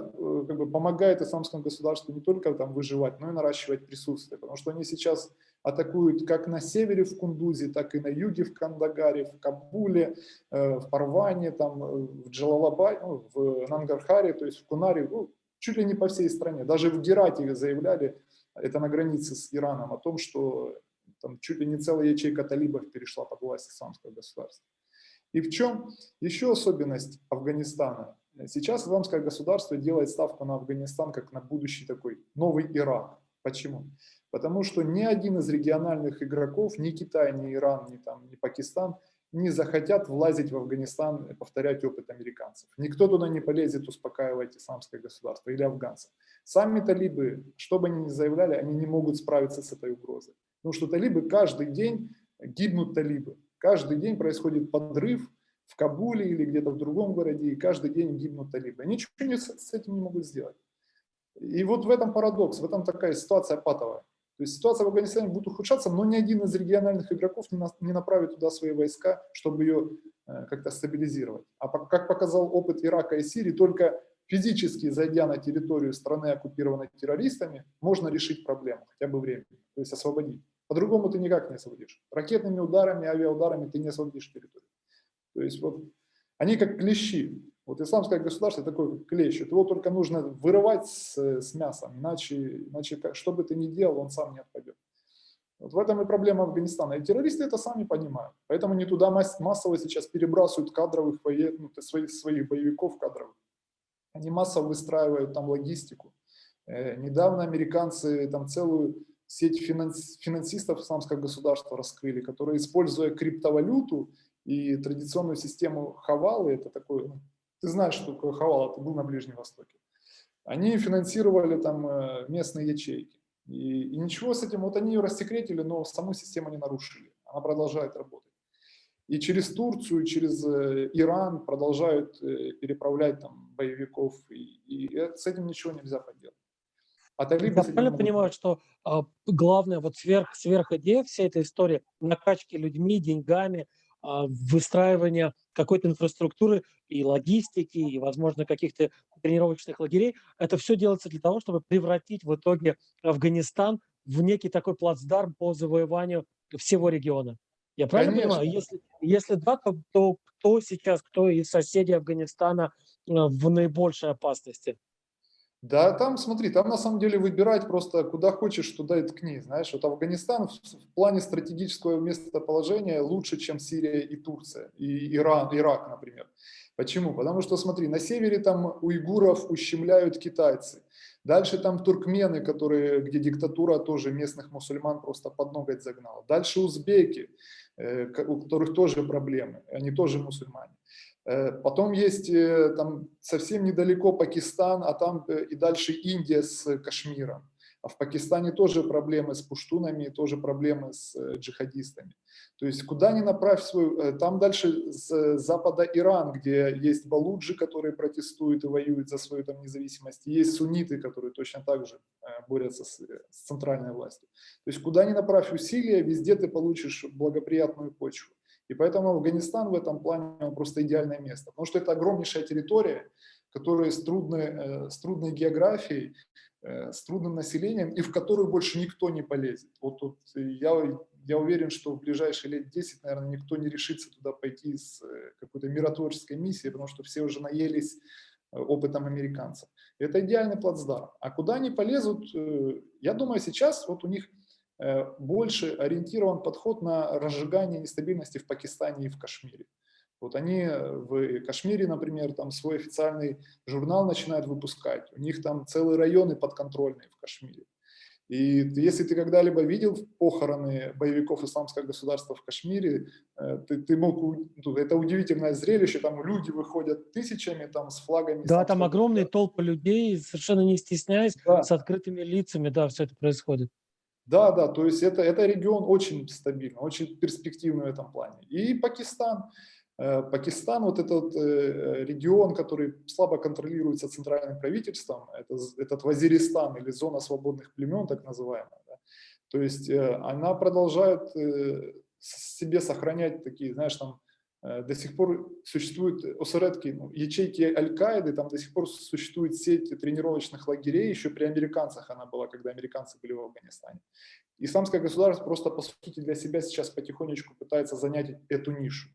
как бы помогает исламскому государству не только там выживать, но и наращивать присутствие, потому что они сейчас атакуют как на севере в Кундузе, так и на юге в Кандагаре, в Кабуле, в Парване, там, в Джалалабаде, в Нангархаре, то есть в Кунаре, чуть ли не по всей стране. Даже в Герате заявляли, это на границе с Ираном, о том, что там чуть ли не целая ячейка талибов перешла под власть исламского государства. И в чем еще особенность Афганистана? Сейчас исламское государство делает ставку на Афганистан как на будущий такой новый Ирак. Почему? Потому что ни один из региональных игроков, ни Китай, ни Иран, ни Пакистан не захотят влазить в Афганистан и повторять опыт американцев. Никто туда не полезет успокаивать исламское государство или афганцев. Сами талибы, что бы они ни заявляли, они не могут справиться с этой угрозой. Потому что талибы каждый день гибнут талибы. Каждый день происходит подрыв в Кабуле или где-то в другом городе, и каждый день гибнут талибы. Они ничего с этим не могут сделать. И вот в этом парадокс, в этом такая ситуация патовая. То есть ситуация в Афганистане будет ухудшаться, но ни один из региональных игроков не направит туда свои войска, чтобы ее как-то стабилизировать. Как показал опыт Ирака и Сирии, только физически зайдя на территорию страны, оккупированной террористами, можно решить проблему, хотя бы временно, то есть освободить. По-другому ты никак не освободишь. Ракетными ударами, авиаударами ты не освободишь территорию. То есть вот они как клещи. Вот исламское государство такое как клещ. Его только нужно вырывать с мясом, иначе что бы ты ни делал, он сам не отпадет. Вот в этом и проблема Афганистана. И террористы это сами понимают. Поэтому они туда массово сейчас перебрасывают кадровых своих боевиков кадровых. Они массово выстраивают там логистику. Недавно американцы там целую сеть финансистов исламского государства раскрыли, которые, используя криптовалюту и традиционную систему хавалы, это такое, ты знаешь, что такое хавала, ты был на Ближнем Востоке, они финансировали там местные ячейки. И ничего с этим, вот они ее рассекретили, но саму систему не нарушили, она продолжает работать. И через Турцию, через Иран продолжают переправлять там боевиков, и с этим ничего нельзя поделать. А талибы Я с этим не правильно могут. понимаю, что главная вот сверх идея всей этой истории накачки людьми, деньгами, выстраивание какой-то инфраструктуры и логистики, и, возможно, каких-то тренировочных лагерей, это все делается для того, чтобы превратить в итоге Афганистан в некий такой плацдарм по завоеванию всего региона. Я правильно Конечно. понимаю? Если да, то кто из соседей Афганистана в наибольшей опасности? Да, там, смотри, там на самом деле выбирать просто куда хочешь, туда и ткни. Знаешь, вот Афганистан в плане стратегического местоположения лучше, чем Сирия и Турция, и Иран, Ирак, например. Почему? Потому что, смотри, на севере там уйгуров ущемляют китайцы. Дальше там туркмены, где диктатура тоже местных мусульман просто под ноготь загнала. Дальше узбеки, у которых тоже проблемы, они тоже мусульмане. Потом есть там совсем недалеко Пакистан, а там и дальше Индия с Кашмиром. А в Пакистане тоже проблемы с пуштунами, тоже проблемы с джихадистами. То есть куда ни направь свой... Там дальше с запада Иран, где есть балуджи, которые протестуют и воюют за свою там независимость. И есть сунниты, которые точно так же борются с центральной властью. То есть куда ни направь усилия, везде ты получишь благоприятную почву. И поэтому Афганистан в этом плане просто идеальное место. Потому что это огромнейшая территория, которая с трудной географией, с трудным населением, и в которую больше никто не полезет. Вот я уверен, что в ближайшие лет 10, наверное, никто не решится туда пойти с какой-то миротворческой миссией, потому что все уже наелись опытом американцев. Это идеальный плацдарм. А куда они полезут, я думаю, сейчас вот у них больше ориентирован подход на разжигание нестабильности в Пакистане и в Кашмире. Вот они в Кашмире, например, там свой официальный журнал начинают выпускать. У них там целые районы подконтрольные в Кашмире. И если ты когда-либо видел похороны боевиков исламского государства в Кашмире, ты мог, это удивительное зрелище, там люди выходят тысячами там с флагами Да, там исламского огромные государства. толпы людей, совершенно не стесняясь, Да. с открытыми лицами, да, все это происходит. Да, да, то есть это регион очень стабильный, очень перспективный в этом плане. И Пакистан. Пакистан, вот этот регион, который слабо контролируется центральным правительством, этот Вазиристан или зона свободных племен, так называемая, да, то есть она продолжает себе сохранять такие, знаешь, там до сих пор существуют осередки, ячейки Аль-Каиды, там до сих пор существует сеть тренировочных лагерей, еще при американцах она была, когда американцы были в Афганистане. Исламское государство просто, по сути, для себя сейчас потихонечку пытается занять эту нишу.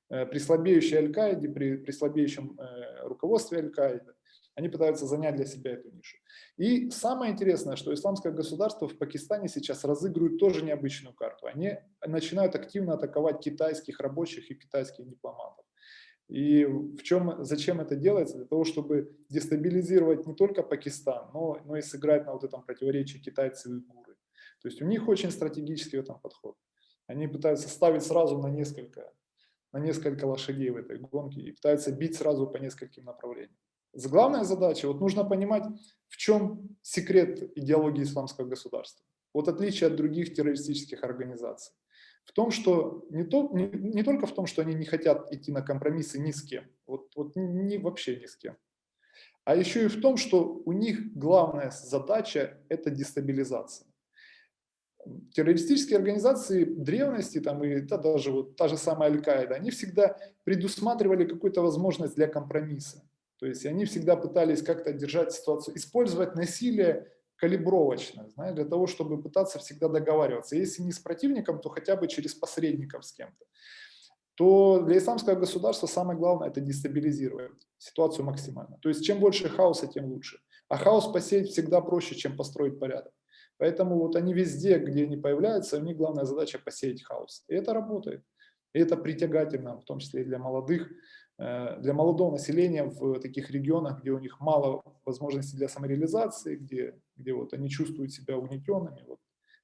При слабеющей Аль-Каиде, при слабеющем руководстве Аль-Каиды, они пытаются занять для себя эту нишу. И самое интересное, что исламское государство в Пакистане сейчас разыгрывает тоже необычную карту. Они начинают активно атаковать китайских рабочих и китайских дипломатов. И зачем это делается? Для того, чтобы дестабилизировать не только Пакистан, но и сыграть на вот этом противоречии китайцы и уйгуры. То есть у них очень стратегический в этом подход. Они пытаются ставить сразу на несколько лошадей в этой гонке и пытаются бить сразу по нескольким направлениям. Главная задача, вот нужно понимать, в чем секрет идеологии исламского государства. Вот отличие от других террористических организаций. В том, что не только в том, что они не хотят идти на компромиссы ни с кем, вообще ни с кем, а еще и в том, что у них главная задача – это дестабилизация. террористические организации древности, там, и даже вот та же самая Аль-Каида, они всегда предусматривали какую-то возможность для компромисса. То есть они всегда пытались как-то держать ситуацию, использовать насилие калибровочно, знаешь, для того, чтобы пытаться всегда договариваться. Если не с противником, то хотя бы через посредников с кем-то. То для исламского государства самое главное – это дестабилизировать ситуацию максимально. То есть чем больше хаоса, тем лучше. А хаос посеять всегда проще, чем построить порядок. Поэтому вот они везде, где они появляются, у них главная задача посеять хаос. И это работает. И это притягательно, в том числе и для молодых, для молодого населения в таких регионах, где у них мало возможностей для самореализации, где вот они чувствуют себя угнетенными. Вот.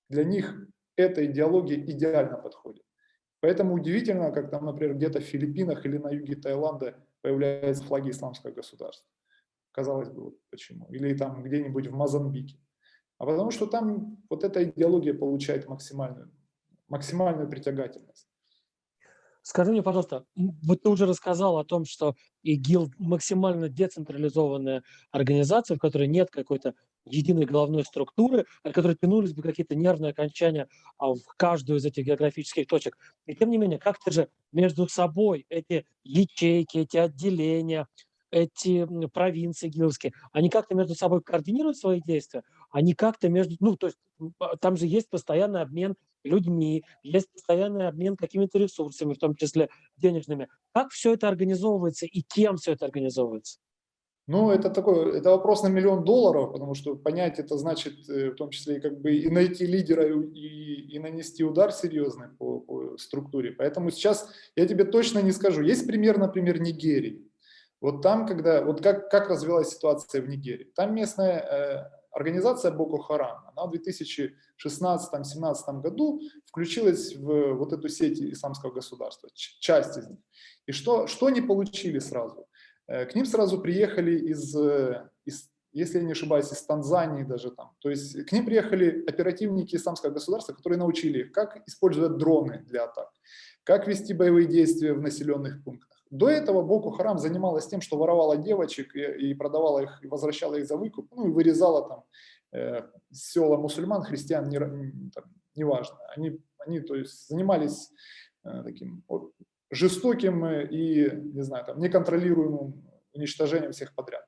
Для них эта идеология идеально подходит. Поэтому удивительно, как там, например, где-то в Филиппинах или на юге Таиланда появляются флаги исламского государства. Казалось бы, вот почему. Или там где-нибудь в Мозамбике. А потому что там вот эта идеология получает максимальную притягательность. Скажи мне, пожалуйста, вот ты уже рассказал о том, что ИГИЛ максимально децентрализованная организация, в которой нет какой-то единой головной структуры, от которой тянулись бы какие-то нервные окончания в каждую из этих географических точек. И тем не менее, как-то же между собой эти ячейки, эти отделения, эти провинции ИГИЛовские, они как-то между собой координируют свои действия? Они как-то между... Ну, то есть там же есть постоянный обмен людьми, есть постоянный обмен какими-то ресурсами, в том числе денежными. Как все это организовывается и кем все это организовывается? Ну, это вопрос на $1 000 000, потому что понять это значит, в том числе и как бы и найти лидера, и нанести удар серьезный по структуре. Поэтому сейчас я тебе точно не скажу. Есть пример, например, Нигерии. Вот там, вот как развилась ситуация в Нигерии. Там местная организация Боко Харам, она в 2016-2017 году включилась в вот эту сеть исламского государства, часть из них. И что они получили сразу? К ним сразу приехали если я не ошибаюсь, из Танзании даже там. То есть к ним приехали оперативники исламского государства, которые научили их, как использовать дроны для атак, как вести боевые действия в населенных пунктах. До этого Боко Харам занималась тем, что воровала девочек и продавала их, и возвращала их за выкуп, ну и вырезала там села мусульман, христиан, неважно. Они то есть, занимались таким жестоким и, не знаю, там, неконтролируемым уничтожением всех подряд.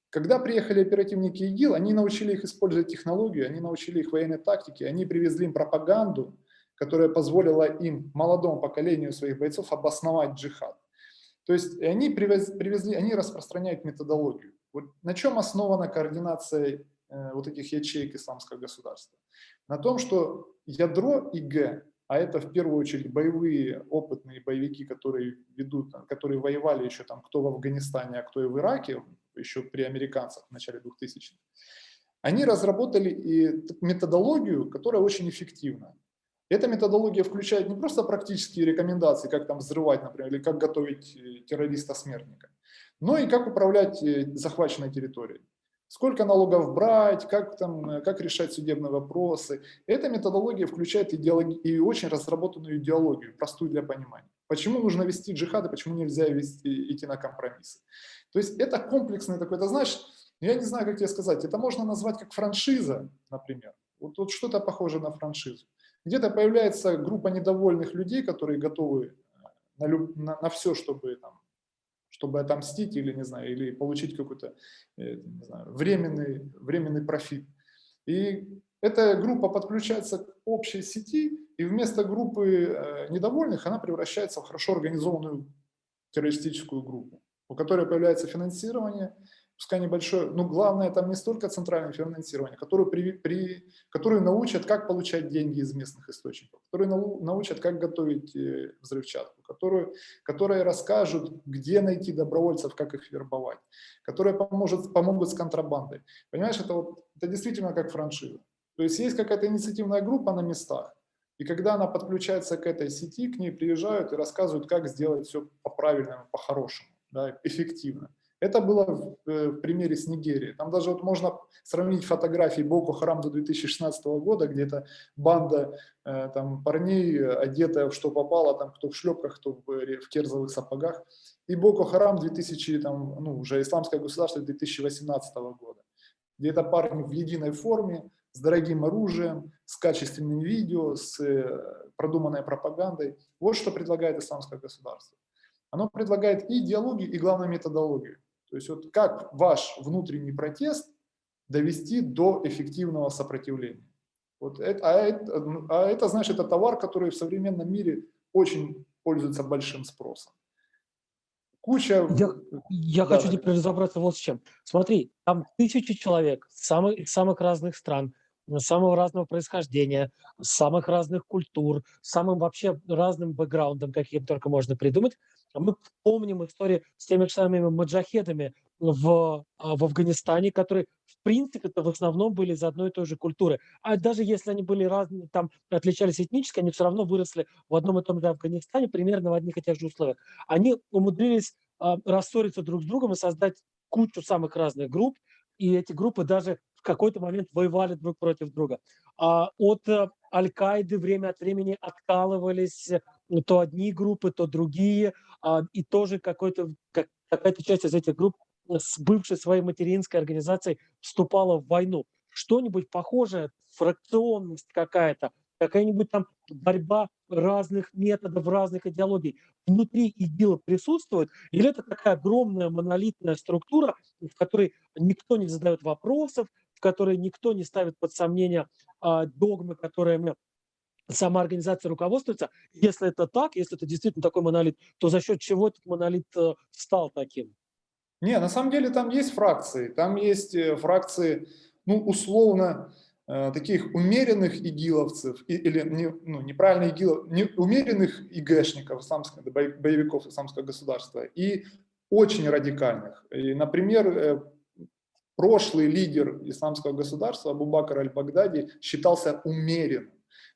Когда приехали оперативники ИГИЛ, они научили их использовать технологию, они научили их военной тактике, они привезли им пропаганду, которая позволила им, молодому поколению своих бойцов, обосновать джихад. То есть они они распространяют методологию. Вот на чем основана координация вот этих ячеек исламского государства? На том, что ядро ИГ, а это в первую очередь боевые, опытные боевики, которые которые воевали еще там, кто в Афганистане, а кто и в Ираке, еще при американцах в начале 2000-х, они разработали методологию, которая очень эффективна. Эта методология включает не просто практические рекомендации, как там взрывать, например, или как готовить террориста-смертника, но и как управлять захваченной территорией. Сколько налогов брать, как решать судебные вопросы. Эта методология включает и очень разработанную идеологию, простую для понимания. Почему нужно вести джихад и почему нельзя идти на компромиссы. То есть это комплексный такой, ты знаешь, я не знаю, как тебе сказать, это можно назвать как франшиза, например. Вот что-то похоже на франшизу. Где-то появляется группа недовольных людей, которые готовы на все, чтобы отомстить или, не знаю, или получить какой-то, не знаю, временный профит. И эта группа подключается к общей сети, и вместо группы недовольных она превращается в хорошо организованную террористическую группу, у которой появляется финансирование, пускай небольшое, но главное там не столько центральное финансирование, которые научат, как получать деньги из местных источников, которые научат, как готовить взрывчатку, которые расскажут, где найти добровольцев, как их вербовать, которые помогут с контрабандой. Понимаешь, это действительно как франшиза. То есть есть какая-то инициативная группа на местах, и когда она подключается к этой сети, к ней приезжают и рассказывают, как сделать все по-правильному, по-хорошему, да, эффективно. Это было в примере с Нигерией. Там даже вот можно сравнить фотографии Боко Харам до 2016 года, где это банда там, парней, одетая в что попало, там, кто в шлепках, кто в керзовых сапогах. И Боко Харам уже исламское государство 2018 года, где это парни в единой форме, с дорогим оружием, с качественным видео, с продуманной пропагандой. Вот что предлагает исламское государство. Оно предлагает и идеологию, и, главное, методологию. То есть вот как ваш внутренний протест довести до эффективного сопротивления. Вот это, знаешь, это товар, который в современном мире очень пользуется большим спросом. Куча... Я Да, хочу да. теперь разобраться вот с чем. Смотри, там тысячи человек из самых разных стран, самого разного происхождения, самых разных культур, самым вообще разным бэкграундом, каким только можно придумать. Мы помним истории с теми же самыми маджахедами в Афганистане, которые, в принципе-то, в основном были из одной и той же культуры. А даже если они были разные, там отличались этнически, они все равно выросли в одном и том же Афганистане, примерно в одних и тех же условиях. Они умудрились рассориться друг с другом и создать кучу самых разных групп, и эти группы даже в какой-то момент воевали друг против друга. От Аль-Каиды время от времени откалывались то одни группы, то другие, и тоже какая-то часть из этих групп с бывшей своей материнской организацией вступала в войну. Что-нибудь похожее, фракционность какая-то, какая-нибудь там борьба разных методов, разных идеологий внутри ИГИЛа присутствует, или это такая огромная монолитная структура, в которой никто не задает вопросов, в которой никто не ставит под сомнение догмы, которыми сама организация руководствуется. Если это так, если это действительно такой монолит, то за счет чего этот монолит стал таким? Не, на самом деле там есть фракции. Там есть фракции, ну, условно, таких умеренных игиловцев, или неправильно игилов, умеренных ИГшников, боевиков исламского государства, и очень радикальных. И, например, прошлый лидер исламского государства Абу Бакр аль-Багдади считался умеренным,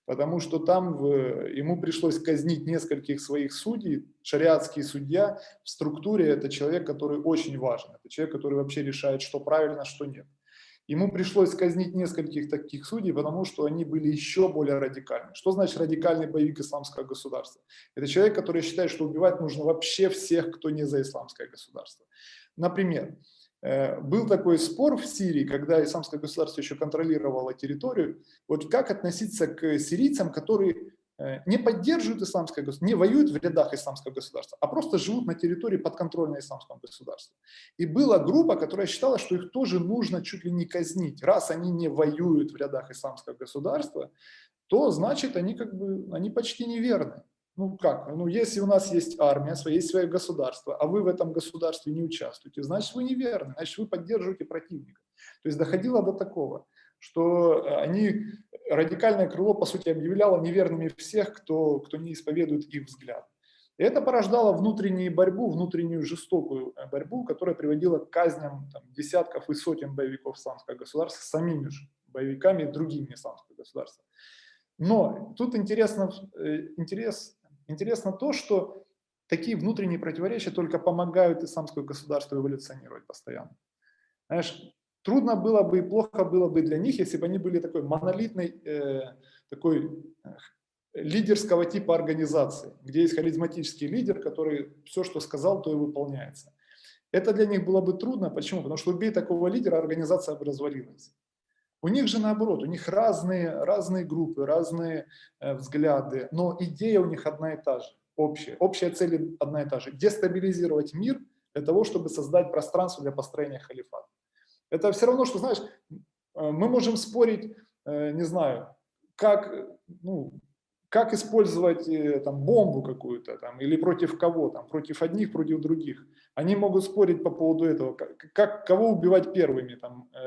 потому что там ему пришлось казнить нескольких своих судей. Шариатский судья в структуре – это человек, который очень важен. Это человек, который вообще решает, что правильно, что нет. Ему пришлось казнить нескольких таких судей, потому что они были еще более радикальны. Что значит радикальный боевик исламского государства? Это человек, который считает, что убивать нужно вообще всех, кто не за исламское государство. Например, был такой спор в Сирии, когда исламское государство еще контролировало территорию. Вот как относиться к сирийцам, которые не поддерживают исламское государство, не воюют в рядах исламского государства, а просто живут на территории подконтрольной исламскому государству. И была группа, которая считала, что их тоже нужно чуть ли не казнить. Раз они не воюют в рядах исламского государства, то значит они почти неверны. Ну как? Ну если у нас есть армия, есть свое государство, а вы в этом государстве не участвуете, значит вы неверны, значит вы поддерживаете противника. То есть доходило до такого, что радикальное крыло, по сути, объявляло неверными всех, кто не исповедует их взгляд. И это порождало внутреннюю борьбу, внутреннюю жестокую борьбу, которая приводила к казням десятков и сотен боевиков исламского государства самими же боевиками и другими исламскими государствами. Но тут интересно то, что такие внутренние противоречия только помогают исламскому государству эволюционировать постоянно. Знаешь, трудно было бы и плохо было бы для них, если бы они были такой монолитной, лидерского типа организации, где есть харизматический лидер, который все, что сказал, то и выполняется. Это для них было бы трудно. Почему? Потому что убей такого лидера, организация бы развалилась. У них же наоборот, у них разные группы, разные взгляды, но идея у них одна и та же, общая. Общая цель одна и та же – дестабилизировать мир для того, чтобы создать пространство для построения халифата. Это все равно, что, знаешь, мы можем спорить, не знаю, как использовать бомбу какую-то или против кого, против одних, против других. Они могут спорить по поводу этого, кого убивать первыми,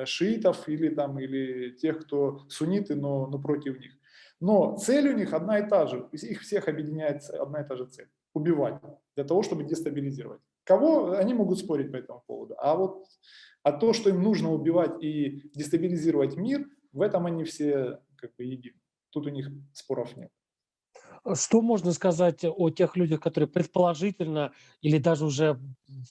шиитов или тех, кто сунниты, но против них. Но цель у них одна и та же, их всех объединяет одна и та же цель – убивать, для того, чтобы дестабилизировать. Кого, они могут спорить по этому поводу, а то, что им нужно убивать и дестабилизировать мир, в этом они все едины. Тут у них споров нет. Что можно сказать о тех людях, которые предположительно или даже уже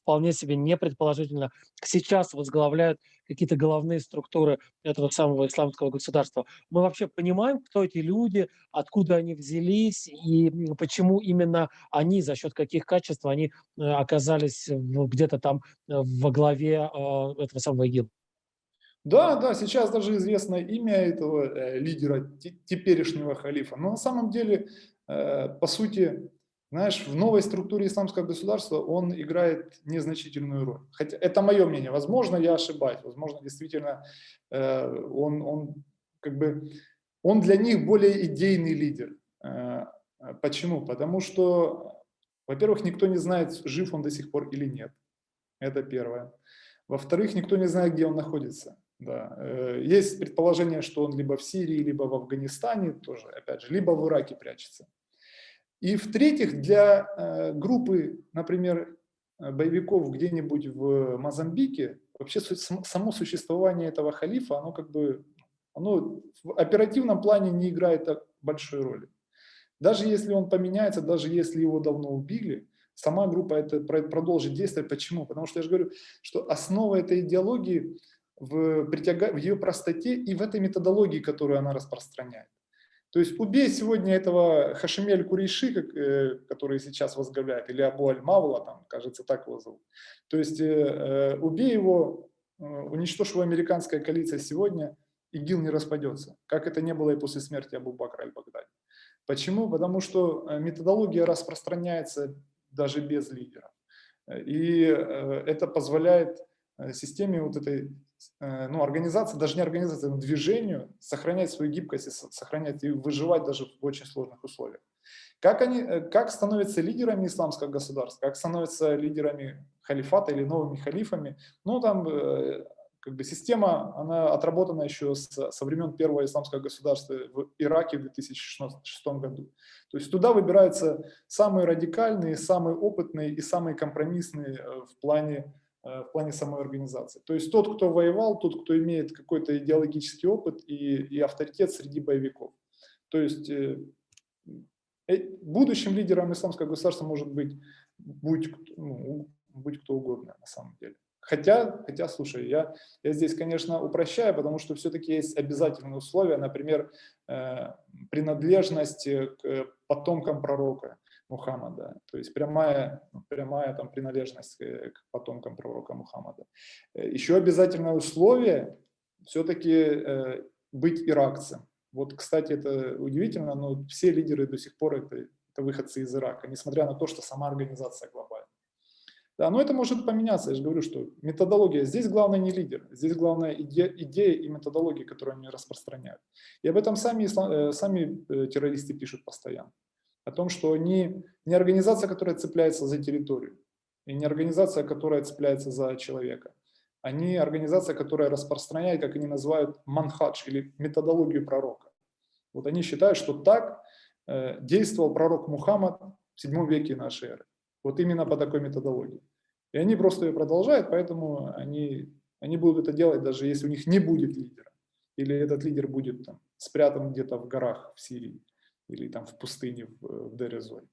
вполне себе не предположительно сейчас возглавляют какие-то головные структуры этого самого исламского государства? Мы вообще понимаем, кто эти люди, откуда они взялись и почему именно они, за счет каких качеств они оказались где-то там во главе этого самого ИГИЛ? Да, да, сейчас даже известно имя этого лидера, теперешнего халифа. Но на самом деле, по сути, знаешь, в новой структуре исламского государства он играет незначительную роль. Хотя это мое мнение. Возможно, я ошибаюсь. Возможно, действительно, он как бы он для них более идейный лидер. Почему? Потому что, во-первых, никто не знает, жив он до сих пор или нет. Это первое. Во-вторых, никто не знает, где он находится. Да. Есть предположение, что он либо в Сирии, либо в Афганистане, тоже, опять же, либо в Ираке прячется. И в-третьих, для группы, например, боевиков где-нибудь в Мозамбике, вообще само существование этого халифа, оно как бы оно в оперативном плане не играет большой роли. Даже если он поменяется, даже если его давно убили, сама группа это продолжит действовать. Почему? Потому что я же говорю, что основа этой идеологии в ее простоте и в этой методологии, которую она распространяет. То есть убей сегодня этого Хашемель Курейши, который сейчас возглавляет, или Абу Аль-Мавла, там, кажется, так его зовут. То есть убей его, уничтожь его американская коалиция сегодня, ИГИЛ не распадется, как это не было и после смерти Абу Бакра аль-Багдади. Почему? Потому что методология распространяется даже без лидера. И это позволяет системе вот этой, ну, организации, даже не организации, но движению сохранять свою гибкость и сохранять и выживать даже в очень сложных условиях. Как становятся лидерами исламского государства, как становятся лидерами халифата или новыми халифами? Ну, там как бы система, она отработана еще со времен первого исламского государства в Ираке в 2006 году. То есть туда выбираются самые радикальные, самые опытные и самые компромиссные в плане самой организации. То есть тот, кто воевал, тот, кто имеет какой-то идеологический опыт и авторитет среди боевиков. То есть будущим лидером исламского государства может быть будь кто угодно на самом деле. Хотя, слушай, я здесь, конечно, упрощаю, потому что все-таки есть обязательные условия, например, принадлежность к потомкам пророка Мухаммада, то есть прямая там, принадлежность к потомкам пророка Мухаммада. Еще обязательное условие все-таки быть иракцем. Вот, кстати, это удивительно, но все лидеры до сих пор это выходцы из Ирака, несмотря на то, что сама организация глобальная. Да, но это может поменяться, я же говорю, что методология, здесь главное не лидер, здесь главное идея и методология, которую они распространяют. И об этом сами террористы пишут постоянно. О том, что они не организация, которая цепляется за территорию, и не организация, которая цепляется за человека. Они организация, которая распространяет, как они называют, манхадж, или методологию пророка. Вот они считают, что так действовал пророк Мухаммад в 7 веке нашей эры. Вот именно по такой методологии. И они просто ее продолжают, поэтому они будут это делать, даже если у них не будет лидера. Или этот лидер будет там, спрятан где-то в горах в Сирии, или там в пустыне в Дер-эз-Зор.